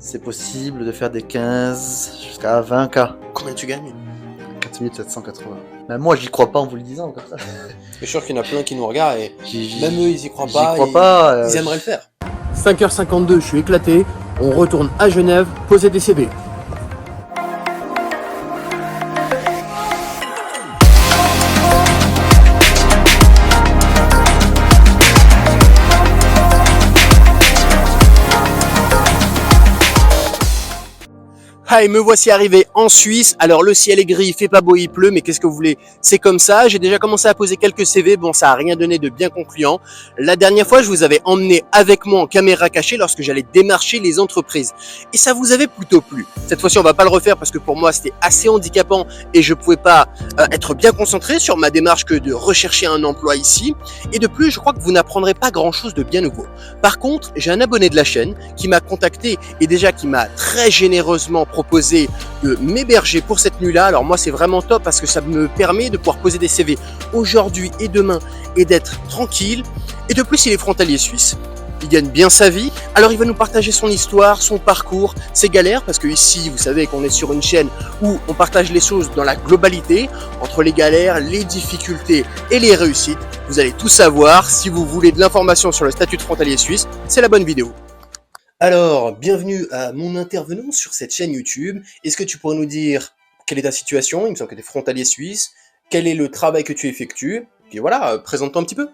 c'est possible de faire des 15 jusqu'à 20K. Combien tu gagnes? 4780. Même moi, j'y crois pas en vous le disant comme ça. Je suis sûr qu'il y en a plein qui nous regardent et même eux, ils y croient J'y pas. crois pas, Ils aimeraient le faire. 5h52, je suis éclaté. On retourne à Genève, poser des CV. Et me voici arrivé en Suisse. Alors le ciel est gris, il fait pas beau, il pleut, mais qu'est-ce que vous voulez? C'est comme ça. J'ai déjà commencé à poser quelques CV. Bon, ça a rien donné de bien concluant. La dernière fois, je vous avais emmené avec moi en caméra cachée lorsque j'allais démarcher les entreprises. Et ça vous avait plutôt plu. Cette fois-ci, on va pas le refaire parce que pour moi, c'était assez handicapant et je pouvais pas être bien concentré sur ma démarche que de rechercher un emploi ici. Et de plus, je crois que vous n'apprendrez pas grand-chose de bien nouveau. Par contre, j'ai un abonné de la chaîne qui m'a contacté et déjà qui m'a très généreusement proposé de m'héberger pour cette nuit-là. Alors moi, c'est vraiment top parce que ça me permet de pouvoir poser des CV aujourd'hui et demain et d'être tranquille. Et de plus, il est frontalier suisse. Il gagne bien sa vie. Alors il va nous partager son histoire, son parcours, ses galères, parce que ici, vous savez qu'on est sur une chaîne où on partage les choses dans la globalité, entre les galères, les difficultés et les réussites. Vous allez tout savoir. Si vous voulez de l'information sur le statut de frontalier suisse, c'est la bonne vidéo. Alors, bienvenue à mon intervenant sur cette chaîne YouTube. Est-ce que tu pourrais nous dire quelle est ta situation? Il me semble que tu es frontalier suisse. Quel est le travail que tu effectues? Puis voilà, présente-toi un petit peu.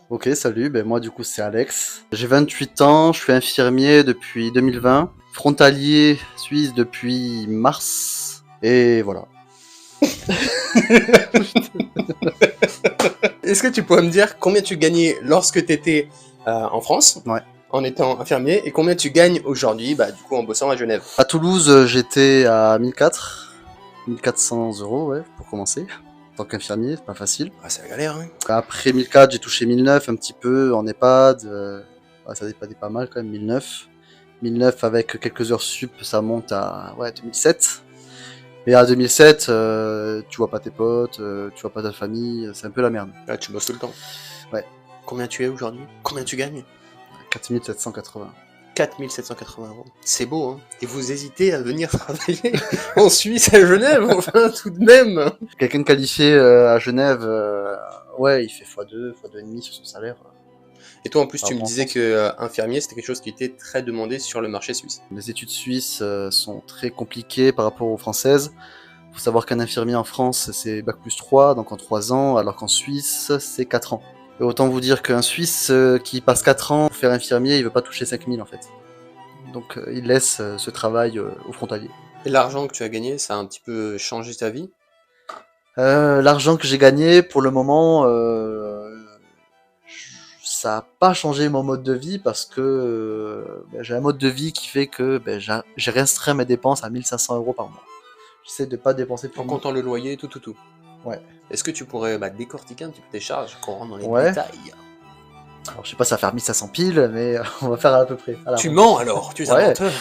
Ok, salut, moi du coup c'est Alex. J'ai 28 ans, je suis infirmier depuis 2020, frontalier suisse depuis mars, et voilà. Est-ce que tu pourrais me dire combien tu gagnais lorsque tu étais en France? Ouais. En étant infirmier, et combien tu gagnes aujourd'hui, du coup en bossant à Genève? À Toulouse, j'étais à 1400 euros, ouais, pour commencer. En tant qu'infirmier, c'est pas facile. Ah, c'est la galère, hein. Après 1004, j'ai touché 1009 un petit peu en EHPAD. Ça dépanait pas mal quand même, 1009. 1009 avec quelques heures sup, ça monte à 2007. Et à 2007, tu vois pas tes potes, tu vois pas ta famille, c'est un peu la merde. Là, tu bosses tout le temps. Ouais. Combien tu es aujourd'hui? Combien tu gagnes? 4780. 4780 euros. C'est beau, hein. Et vous hésitez à venir travailler en Suisse, à Genève, enfin, tout de même. Quelqu'un de qualifié à Genève, ouais, il fait x2, x2,5 sur son salaire. Et toi, en plus, tu me en disais France. que infirmier, c'était quelque chose qui était très demandé sur le marché suisse. Les études suisses sont très compliquées par rapport aux françaises. Faut savoir qu'un infirmier en France, c'est Bac+3, donc en 3 ans, alors qu'en Suisse, c'est 4 ans. Et autant vous dire qu'un Suisse qui passe 4 ans pour faire infirmier, il veut pas toucher 5000 en fait. Donc il laisse ce travail aux frontaliers. Et l'argent que tu as gagné, ça a un petit peu changé ta vie? L'argent que j'ai gagné, pour le moment, ça n'a pas changé mon mode de vie parce que j'ai un mode de vie qui fait que j'ai restreint mes dépenses à 1500 euros par mois. J'essaie de pas dépenser plus. En comptant le loyer, tout. Ouais. Est-ce que tu pourrais décortiquer un petit peu tes charges, qu'on rentre dans les Ouais. détails? Alors je sais pas, ça va faire 1500 piles, mais on va faire à peu près. Tu mens alors, tu es un Ouais. menteur.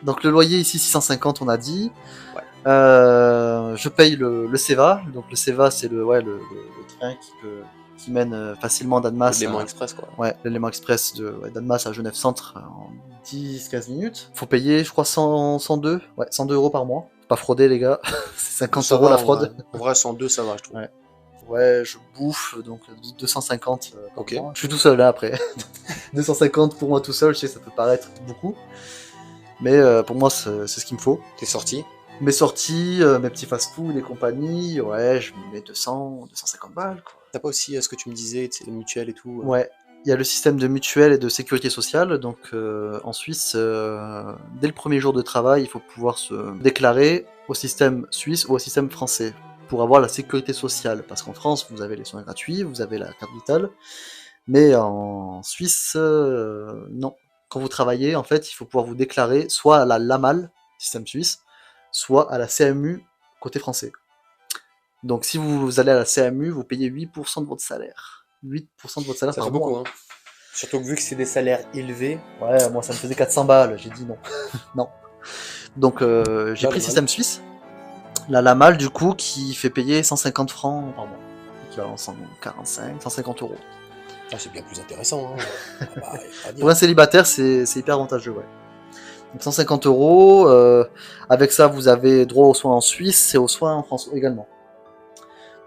Donc le loyer ici 650 on a dit. Ouais. Je paye le CEVA. Donc le CEVA c'est le train qui mène facilement d'Annemasse. L'élément express, quoi. Ouais, l'élément express d'Annemasse à Genève Centre en 10-15 minutes. Faut payer je crois 102 euros par mois. Faut pas frauder les gars, c'est 50 Ça euros va, la en fraude. vrai. En vrai, 102, ça va, je trouve. Ouais. Ouais, je bouffe, donc 250 par Ok. mois. Je suis tout seul là après. 250 pour moi tout seul, je sais que ça peut paraître beaucoup. Mais pour moi, c'est ce qu'il me faut. T'es sorti? Mes sorties, mes petits fast-food et compagnie, ouais, je me mets 250 balles, quoi. T'as pas aussi ce que tu me disais, les mutuelles et tout? Ouais, il y a le système de mutuelle et de sécurité sociale. Donc en Suisse, dès le premier jour de travail, il faut pouvoir se déclarer au système suisse ou au système français pour avoir la sécurité sociale. Parce qu'en France, vous avez les soins gratuits, vous avez la carte vitale. Mais en Suisse, non. Quand vous travaillez, en fait, il faut pouvoir vous déclarer soit à la LAMAL, système suisse, soit à la CMU, côté français. Donc si vous allez à la CMU, vous payez 8% de votre salaire. 8% de votre salaire Ça par fait mois. beaucoup, hein. Surtout que vu que c'est des salaires élevés. Ouais, moi ça me faisait 400 balles, j'ai dit non. Non. Donc j'ai pris le système suisse, la LAMAL du coup, qui fait payer 150 francs par mois. Équivalent 145, 150 euros. Ah, c'est bien plus intéressant, hein. Pour un célibataire, c'est hyper avantageux, ouais. Donc 150 euros. Avec ça, vous avez droit aux soins en Suisse et aux soins en France également.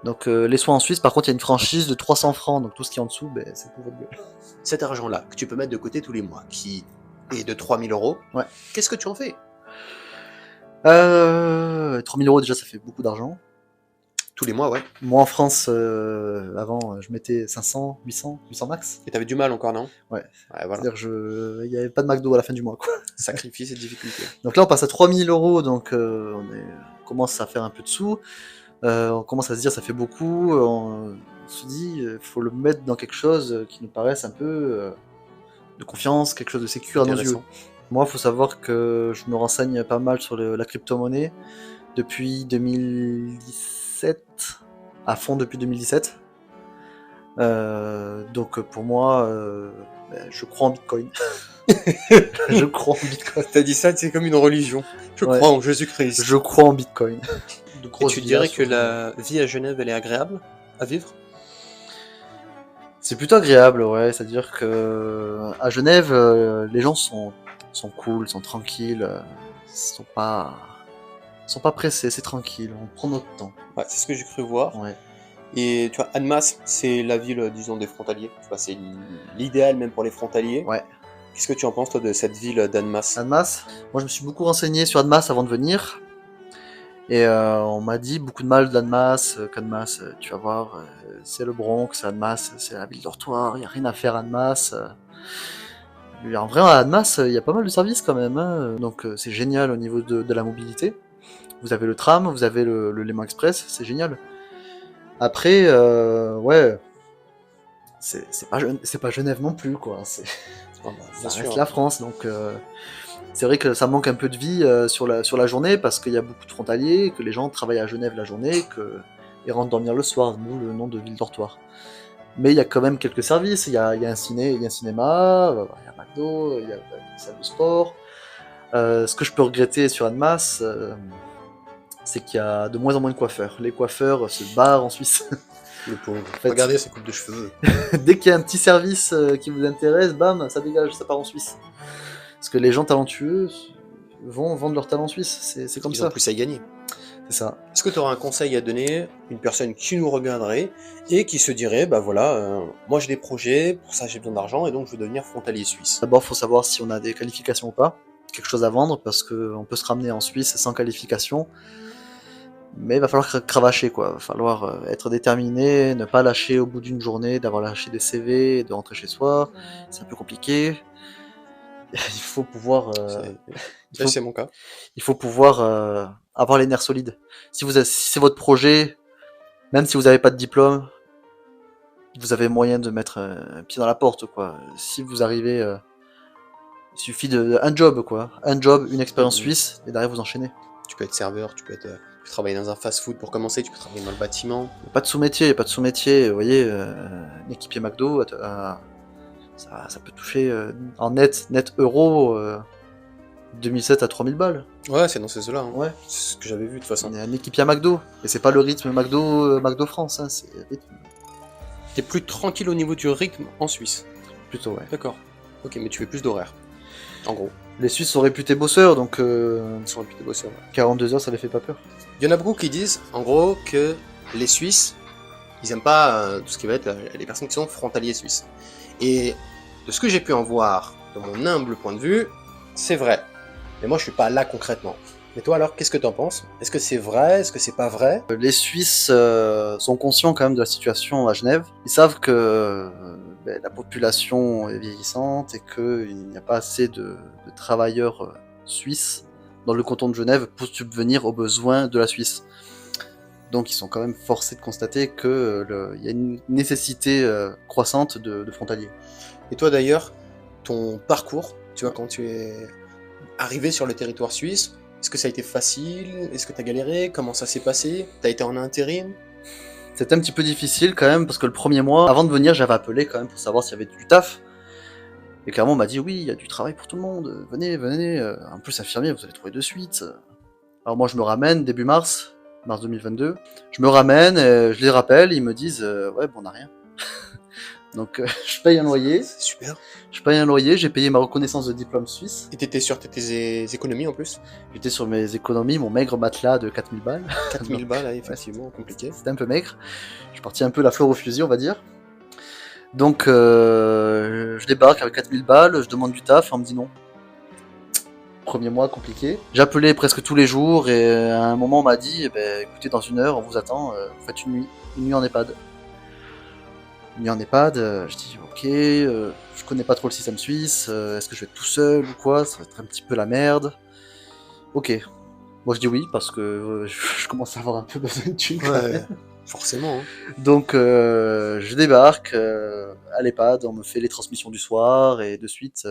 Donc les soins en Suisse, par contre, il y a une franchise de 300 francs. Donc tout ce qui est en dessous, ben, c'est pour votre gueule. Cet argent-là que tu peux mettre de côté tous les mois, qui est de 3000 euros, Ouais. qu'est-ce que tu en fais? 3000 euros déjà, ça fait beaucoup d'argent. Tous les mois, ouais. Moi en France, avant, je mettais 500, 800 max. Et t'avais du mal encore, non? Ouais. Ouais, voilà. C'est-à-dire il n'y avait pas de McDo à la fin du mois, quoi. Sacrifice et difficulté. Donc là, on passe à 3000 euros, donc on commence à faire un peu de sous. On commence à se dire, ça fait beaucoup. On se dit, il faut le mettre dans quelque chose qui nous paraisse un peu de confiance, quelque chose de sécure à nos yeux. Intéressant. Moi, il faut savoir que je me renseigne pas mal sur la crypto-monnaie depuis 2017, à fond depuis 2017. Donc pour moi, je crois en Bitcoin. Je crois en Bitcoin. T'as dit ça, c'est comme une religion. Je Ouais. crois en Jésus-Christ. Je crois en Bitcoin. De Et grosses tu dirais villas que sur- la vie à Genève, elle est agréable à vivre? C'est plutôt agréable, ouais. C'est-à-dire que à Genève, les gens sont cool, sont tranquilles, sont pas pressés, c'est tranquille. On prend notre temps. Ouais, c'est ce que j'ai cru voir. Ouais. Et tu vois, Annemasse, c'est la ville, disons, des frontaliers. Tu vois, c'est l'idéal même pour les frontaliers. Ouais. Qu'est-ce que tu en penses, toi, de cette ville d'Annemasse? Annemasse. Moi, je me suis beaucoup renseigné sur Annemasse avant de venir. Et on m'a dit beaucoup de mal d'Annemasse, qu'Annemasse, tu vas voir, c'est le Bronx, Annemasse, c'est la ville dortoir, il n'y a rien à faire à Annemasse. En vrai, à Annemasse, il y a pas mal de services quand même, hein. Donc c'est génial au niveau de la mobilité. Vous avez le tram, vous avez le Léman Express, c'est génial. Après, ouais, c'est pas Genève non plus, quoi. Ah bah, Ça bien reste sûr. la France, donc c'est vrai que ça manque un peu de vie sur la journée parce qu'il y a beaucoup de frontaliers, que les gens travaillent à Genève la journée, qu'ils rentrent dormir le soir, d'où le nom de ville dortoir. Mais il y a quand même quelques services, il y a un cinéma, il y a un McDo, il y a une salle de sport. Ce que je peux regretter sur Annemasse, c'est qu'il y a de moins en moins de coiffeurs. Les coiffeurs se barrent en Suisse. Le pauvre. fait, Regardez ses coupes de cheveux. Dès qu'il y a un petit service qui vous intéresse, bam, ça dégage, ça part en Suisse. Parce que les gens talentueux vont vendre leur talent en Suisse, c'est comme Ils ça. ont plus à y gagner. C'est ça. Est-ce que tu auras un conseil à donner, une personne qui nous regarderait et qui se dirait, bah voilà, moi j'ai des projets, pour ça j'ai besoin d'argent et donc je veux devenir frontalier suisse? D'abord, il faut savoir si on a des qualifications ou pas, quelque chose à vendre, parce qu'on peut se ramener en Suisse sans qualification. Mais il va falloir cravacher, quoi. Il va falloir être déterminé, ne pas lâcher au bout d'une journée, d'avoir lâché des CV, de rentrer chez soi. C'est un peu compliqué. Il faut pouvoir, C'est mon cas. il faut pouvoir avoir les nerfs solides. Si c'est votre projet, même si vous n'avez pas de diplôme, vous avez moyen de mettre un pied dans la porte, quoi. Si vous arrivez, il suffit un job, quoi. Un job, une expérience suisse, et derrière vous enchaînez. Tu peux être serveur, tu peux travailler dans un fast-food pour commencer, tu peux travailler dans le bâtiment. Il n'y a pas de sous-métier, vous voyez, un équipier McDo, ça peut toucher en net euro 2007 à 3000 balles. Ouais, c'est dans ces eaux-là. Hein. Ouais. C'est ce que j'avais vu de toute façon. On est un équipier à McDo, et c'est pas le rythme McDo France, hein, c'est le rythme T'es plus tranquille au niveau du rythme en Suisse. plutôt, ouais. D'accord. Ok, mais tu fais plus d'horaires. En gros. Les Suisses sont réputés bosseurs, donc Ils sont réputés bosseurs. Ouais. 42 heures, ça les fait pas peur. Il y en a beaucoup qui disent, en gros, que les Suisses, ils aiment pas tout ce qui va être les personnes qui sont frontaliers suisses. Et de ce que j'ai pu en voir, de mon humble point de vue, c'est vrai. Mais moi, je suis pas là concrètement. Mais toi, alors, qu'est-ce que t'en penses? Est-ce que c'est vrai? Est-ce que c'est pas vrai? Les Suisses sont conscients quand même de la situation à Genève. Ils savent que la population est vieillissante et qu'il n'y a pas assez de travailleurs suisses dans le canton de Genève pour subvenir aux besoins de la Suisse. Donc ils sont quand même forcés de constater qu'il y a une nécessité croissante de frontaliers. Et toi, d'ailleurs, ton parcours, tu vois, quand tu es arrivé sur le territoire suisse, est-ce que ça a été facile? Est-ce que tu as galéré? Comment ça s'est passé? Tu as été en intérim? C'était un petit peu difficile quand même parce que le premier mois, avant de venir, j'avais appelé quand même pour savoir s'il y avait du taf. Et clairement, on m'a dit oui, il y a du travail pour tout le monde. Venez. En plus, infirmier, vous allez trouver de suite. Alors moi, je me ramène début mars 2022. Je me ramène, je les rappelle, ils me disent ouais, bon, on n'a rien. Donc je paye un loyer, C'est super. j'ai payé ma reconnaissance de diplôme suisse. Et t'étais sur tes économies en plus. J'étais sur mes économies, mon maigre matelas de 4000 balles. 4000 balles, là, effectivement, compliqué. C'était un peu maigre. Je suis parti un peu la fleur au fusil, on va dire. Donc je débarque avec 4000 balles, je demande du taf, on me dit non. Premier mois compliqué. J'appelais presque tous les jours et à un moment on m'a dit eh ben, écoutez, dans 1 heure on vous attend, vous faites une nuit en EHPAD. Une nuit en EHPAD, je dis ok, je connais pas trop le système suisse, est-ce que je vais être tout seul ou quoi, ça va être un petit peu la merde. Ok. Moi je dis oui parce que je commence à avoir un peu besoin de thunes quand même. Ouais, forcément. Hein. Donc je débarque à l'EHPAD, on me fait les transmissions du soir et de suite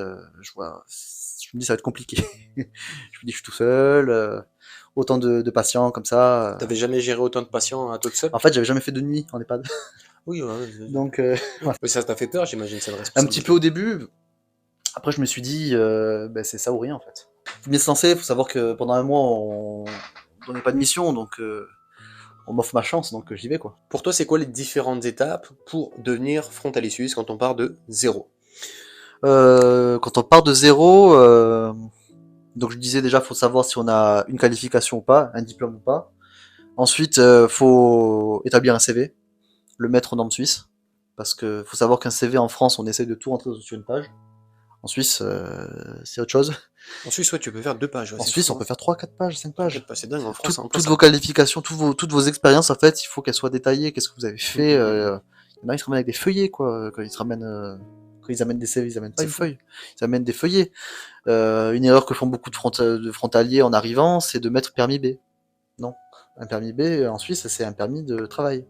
je me dis ça va être compliqué. Je me dis je suis tout seul, autant de patients comme ça. T'avais jamais géré autant de patients à toi tout seul? En fait j'avais jamais fait de nuit en EHPAD. Oui, ouais. Donc Mais ça t'a fait peur, j'imagine, cette un responsabilité. petit peu au début. Après je me suis dit ben, c'est ça ou rien en fait. Faut bien se lancer, faut savoir que pendant un mois on donnait pas de mission donc on m'offre ma chance donc j'y vais quoi. Pour toi, c'est quoi les différentes étapes pour devenir frontalier suisse quand on part de zéro? Quand on part de zéro, donc je disais déjà, faut savoir si on a une qualification ou pas, un diplôme ou pas. Ensuite, faut établir un CV, le mettre aux normes suisses, parce que faut savoir qu'un CV en France, on essaie de tout rentrer sur une page. En Suisse, c'est autre chose. En Suisse, ouais, tu peux faire 2 pages. Ouais, En c'est Suisse, fou, on peut faire 3, 4 pages, 5 pages. C'est dingue en France. En plus, Toutes vos qualifications, toutes vos expériences, en fait, il faut qu'elles soient détaillées. Qu'est-ce que vous avez fait Il y en a, ils se ramènent avec des feuillets, quoi. Quand ils amènent des CV, ils amènent pas une feuille. Ils amènent des feuillets. Une erreur que font beaucoup de frontaliers en arrivant, c'est de mettre permis B. Non. Un permis B, en Suisse, c'est un permis de travail.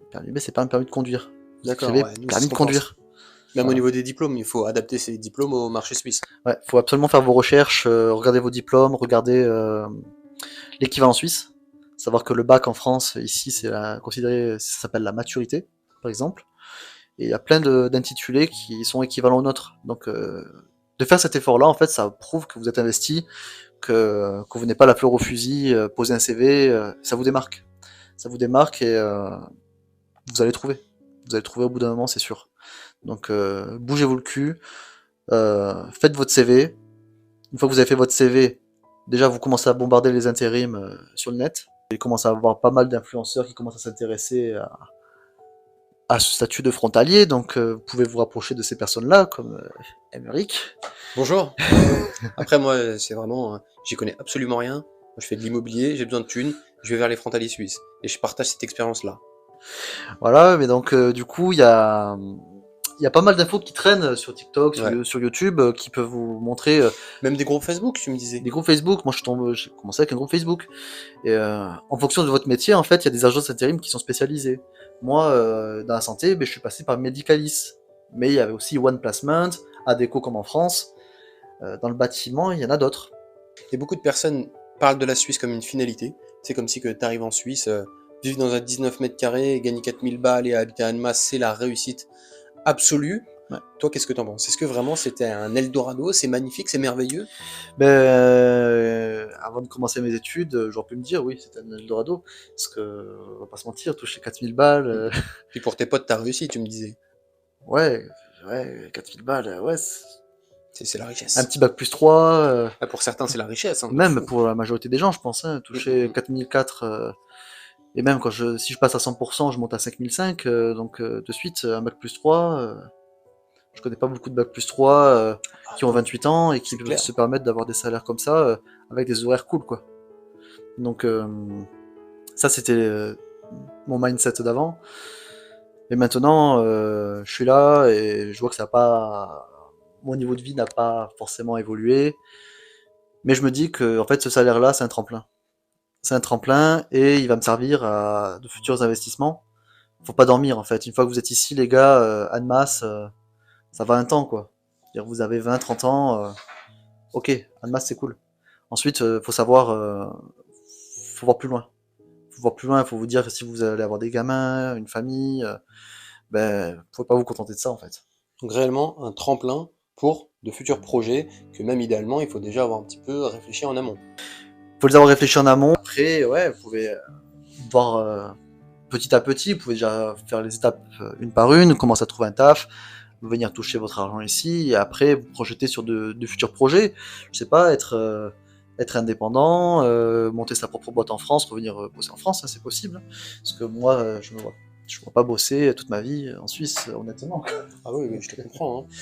Un permis B, c'est pas un permis de conduire. Vous D'accord, écrivez ouais, nous, permis c'est ce de qu'on conduire. même au Voilà. niveau des diplômes, il faut adapter ces diplômes au marché suisse. Ouais, faut absolument faire vos recherches, regarder vos diplômes, regarder l'équivalent suisse. Savoir que le bac en France, ici, considéré, ça s'appelle la maturité, par exemple. Et il y a plein d'intitulés qui sont équivalents aux nôtres. Donc, de faire cet effort-là, en fait, ça prouve que vous êtes investi, que vous n'êtes pas la fleur au fusil, poser un CV, ça vous démarque. Ça vous démarque et vous allez trouver. Vous allez trouver au bout d'un moment, c'est sûr. Donc, bougez-vous le cul, faites votre CV. Une fois que vous avez fait votre CV, déjà vous commencez à bombarder les intérims sur le net. Il commence à avoir pas mal d'influenceurs qui commencent à s'intéresser à ce statut de frontalier, donc vous pouvez vous rapprocher de ces personnes-là, comme Émeric. Bonjour. Après, moi, c'est vraiment, j'y connais absolument rien. Moi, je fais de l'immobilier, j'ai besoin de thunes, je vais vers les frontaliers suisses. Et je partage cette expérience-là. Voilà, mais donc du coup, il y a pas mal d'infos qui traînent sur TikTok, sur YouTube, qui peuvent vous montrer Même des groupes Facebook, tu me disais. des groupes Facebook. Moi, j'ai commencé avec un groupe Facebook. Et en fonction de votre métier, en fait, il y a des agences d'intérim qui sont spécialisées. Moi, dans la santé, je suis passé par Medicalis. Mais il y avait aussi One Placement, Adecco comme en France. Dans le bâtiment, il y en a d'autres. Et beaucoup de personnes parlent de la Suisse comme une finalité. C'est comme si que tu arrives en Suisse, vivre dans un 19 mètres carrés, gagner 4000 balles et habiter à Annemasse, c'est la réussite absolue. Ouais. Toi, qu'est-ce que t'en penses? Est-ce que vraiment c'était un Eldorado? C'est magnifique, c'est merveilleux? Avant de commencer mes études, j'aurais pu me dire oui, c'était un Eldorado. Parce que, on va pas se mentir, toucher 4000 balles. Puis pour tes potes, t'as réussi, tu me disais. Ouais, 4000 balles, ouais. C'est la richesse. Un petit bac plus 3. Ah, pour certains, c'est la richesse. Hein, même pour la majorité des gens, je pense. Toucher 4004. Et même si je passe à 100%, je monte à 5005. Donc de suite, un bac plus 3. Je connais pas beaucoup de bac plus 3 qui ont 28 ans et qui peuvent se permettre d'avoir des salaires comme ça avec des horaires cool, quoi. Donc ça, c'était mon mindset d'avant. Et maintenant, je suis là et je vois que mon niveau de vie n'a pas forcément évolué. Mais je me dis que en fait, ce salaire-là, c'est un tremplin. C'est un tremplin et il va me servir à de futurs investissements. Faut pas dormir, en fait. Une fois que vous êtes ici, les gars, Annemasse, ça va un temps, quoi. C'est-à-dire, vous avez 20, 30 ans, ok, Annemasse, c'est cool. Ensuite, faut savoir, faut voir plus loin. Faut voir plus loin, il faut vous dire que si vous allez avoir des gamins, une famille, faut pas vous contenter de ça, en fait. Donc réellement, un tremplin pour de futurs projets que même idéalement, il faut déjà avoir un petit peu réfléchi en amont. Faut les avoir réfléchis en amont. Après, ouais, vous pouvez voir petit à petit, vous pouvez déjà faire les étapes une par une, commencer à trouver un taf, venir toucher votre argent ici, et après vous projeter sur de futurs projets. Je sais pas, être indépendant, monter sa propre boîte en France, revenir bosser en France, hein, c'est possible. Parce que moi, je vois pas bosser toute ma vie en Suisse, honnêtement. Ah oui, oui, je te comprends. Hein.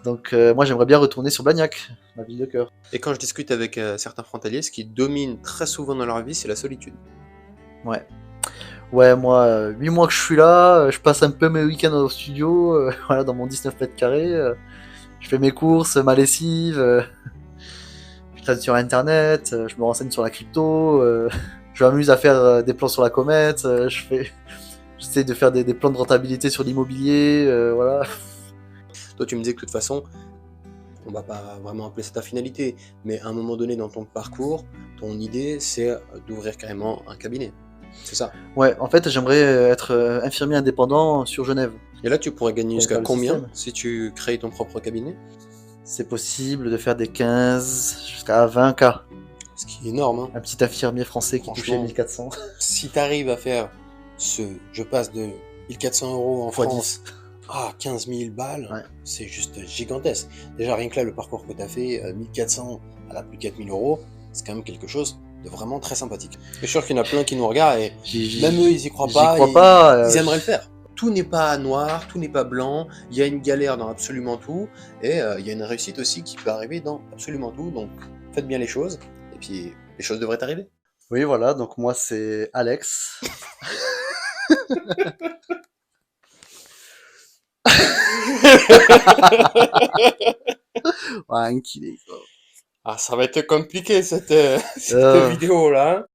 Donc moi, j'aimerais bien retourner sur Blagnac, ma ville de cœur. Et quand je discute avec certains frontaliers, ce qui domine très souvent dans leur vie, c'est la solitude. Ouais. Ouais, moi, 8 mois que je suis là, je passe un peu mes week-ends au studio, voilà, dans mon 19 mètres carrés. Je fais mes courses, ma lessive, je traîne sur internet, je me renseigne sur la crypto, je m'amuse à faire des plans sur la comète, j'essaie de faire des plans de rentabilité sur l'immobilier, voilà. Toi, tu me disais que de toute façon, on va pas vraiment appeler ça ta finalité, mais à un moment donné dans ton parcours, ton idée, c'est d'ouvrir carrément un cabinet. C'est ça. Ouais, en fait, j'aimerais être infirmier indépendant sur Genève. Et là, tu pourrais gagner Pour jusqu'à faire le combien système. si tu crées ton propre cabinet? C'est possible de faire des 15 jusqu'à 20K. Ce qui est énorme. Hein. Un petit infirmier français qui touchait Franchement. 1400. Si tu arrives à faire je passe de 1400 euros en Fois France à 15 000 balles, Ouais. c'est juste gigantesque. Déjà, rien que là, le parcours que tu as fait, 1400 à la plus 4000 euros, c'est quand même quelque chose de vraiment très sympathique. Je suis sûr qu'il y en a plein qui nous regardent et même eux, ils y croient pas. Ils aimeraient le faire. Tout n'est pas noir, tout n'est pas blanc, il y a une galère dans absolument tout, et il y a une réussite aussi qui peut arriver dans absolument tout, donc faites bien les choses, et puis les choses devraient arriver. Oui, voilà, donc moi c'est Alex. Ouais, Ah, ça va être compliqué cette Euh, vidéo là. Hein.